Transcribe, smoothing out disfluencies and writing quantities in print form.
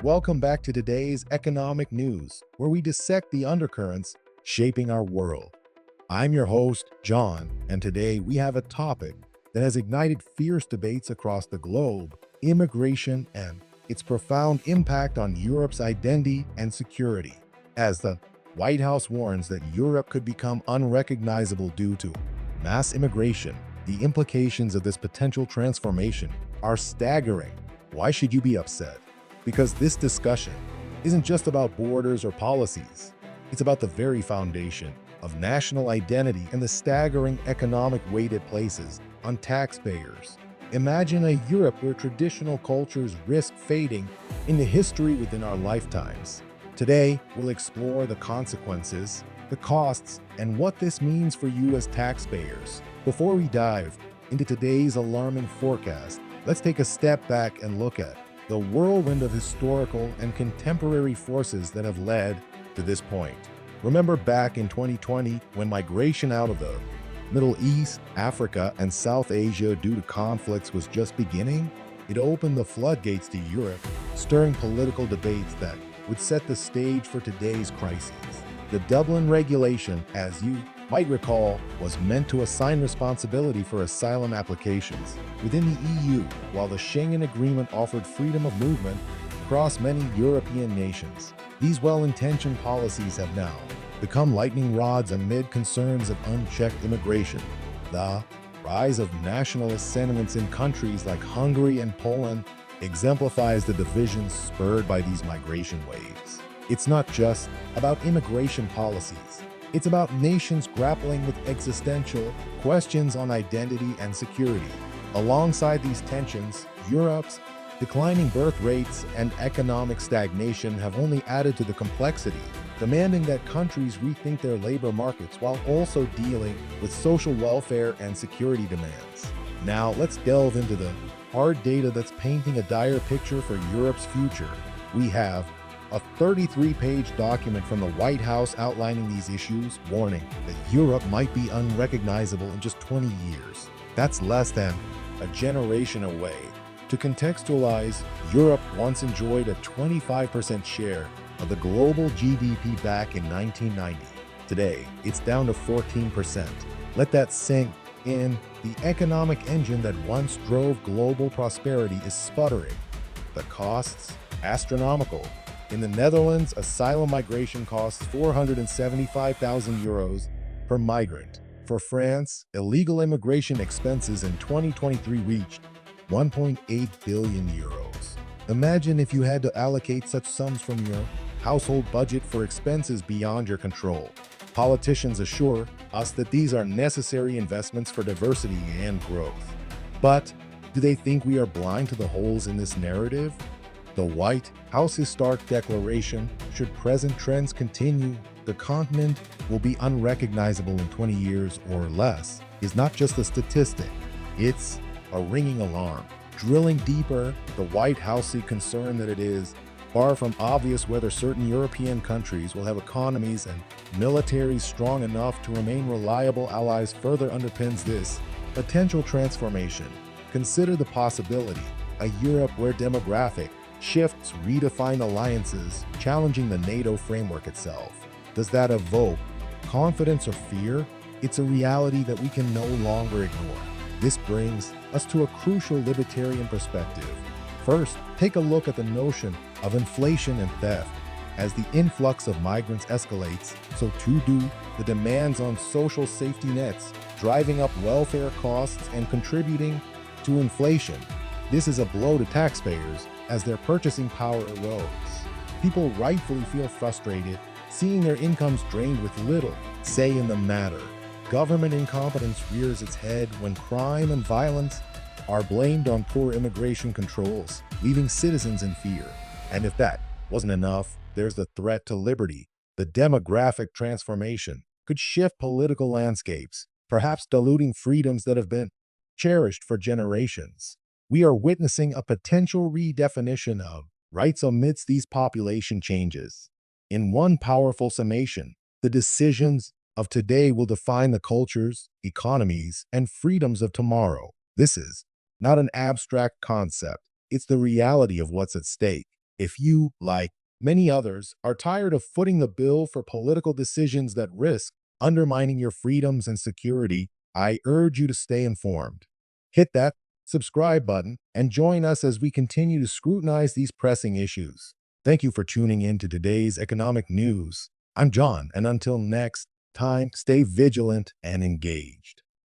Welcome back to today's economic news, where we dissect the undercurrents shaping our world. I'm your host, John, and today we have a topic that has ignited fierce debates across the globe: immigration and its profound impact on Europe's identity and security. As the White House warns that Europe could become unrecognizable due to mass immigration, the implications of this potential transformation are staggering. Why should you be upset? Because this discussion isn't just about borders or policies. It's about the very foundation of national identity and the staggering economic weight it places on taxpayers. Imagine a Europe where traditional cultures risk fading into history within our lifetimes. Today, we'll explore the consequences, the costs, and what this means for you as taxpayers. Before we dive into today's alarming forecast, let's take a step back and look at the whirlwind of historical and contemporary forces that have led to this point. Remember back in 2020 when migration out of the Middle East, Africa, and South Asia due to conflicts was just beginning? It opened the floodgates to Europe, stirring political debates that would set the stage for today's crises. The Dublin regulation, as you might recall, was meant to assign responsibility for asylum applications within the EU, while the Schengen Agreement offered freedom of movement across many European nations. These well-intentioned policies have now become lightning rods amid concerns of unchecked immigration. The rise of nationalist sentiments in countries like Hungary and Poland exemplifies the divisions spurred by these migration waves. It's not just about immigration policies. It's about nations grappling with existential questions on identity and security. Alongside these tensions, Europe's declining birth rates and economic stagnation have only added to the complexity, demanding that countries rethink their labor markets while also dealing with social welfare and security demands. Now, let's delve into the hard data that's painting a dire picture for Europe's future. We have a 33-page document from the White House outlining these issues, warning that Europe might be unrecognizable in just 20 years. That's less than a generation away. To contextualize, Europe once enjoyed a 25% share of the global GDP back in 1990. Today, it's down to 14%. Let that sink in. The economic engine that once drove global prosperity is sputtering. The costs, astronomical. In the Netherlands, asylum migration costs €475,000 per migrant. For France, illegal immigration expenses in 2023 reached €1.8 billion. Imagine if you had to allocate such sums from your household budget for expenses beyond your control. Politicians assure us that these are necessary investments for diversity and growth. But do they think we are blind to the holes in this narrative? The White House's stark declaration, should present trends continue, the continent will be unrecognizable in 20 years or less, is not just a statistic. It's a ringing alarm. Drilling deeper, the White House is concerned that it is far from obvious whether certain European countries will have economies and militaries strong enough to remain reliable allies. Further underpins this potential transformation. Consider the possibility, a Europe where demographic shifts redefine alliances, challenging the NATO framework itself. Does that evoke confidence or fear? It's a reality that we can no longer ignore. This brings us to a crucial libertarian perspective. First, take a look at the notion of inflation and theft. As the influx of migrants escalates, so too do the demands on social safety nets, driving up welfare costs and contributing to inflation. This is a blow to taxpayers as their purchasing power erodes. People rightfully feel frustrated, seeing their incomes drained with little say in the matter. Government incompetence rears its head when crime and violence are blamed on poor immigration controls, leaving citizens in fear. And if that wasn't enough, there's the threat to liberty. The demographic transformation could shift political landscapes, perhaps diluting freedoms that have been cherished for generations. We are witnessing a potential redefinition of rights amidst these population changes. In one powerful summation, the decisions of today will define the cultures, economies, and freedoms of tomorrow. This is not an abstract concept. It's the reality of what's at stake. If you, like many others, are tired of footing the bill for political decisions that risk undermining your freedoms and security, I urge you to stay informed. Hit that subscribe button and join us as we continue to scrutinize these pressing issues. Thank you for tuning in to today's economic news. I'm John, and until next time, stay vigilant and engaged.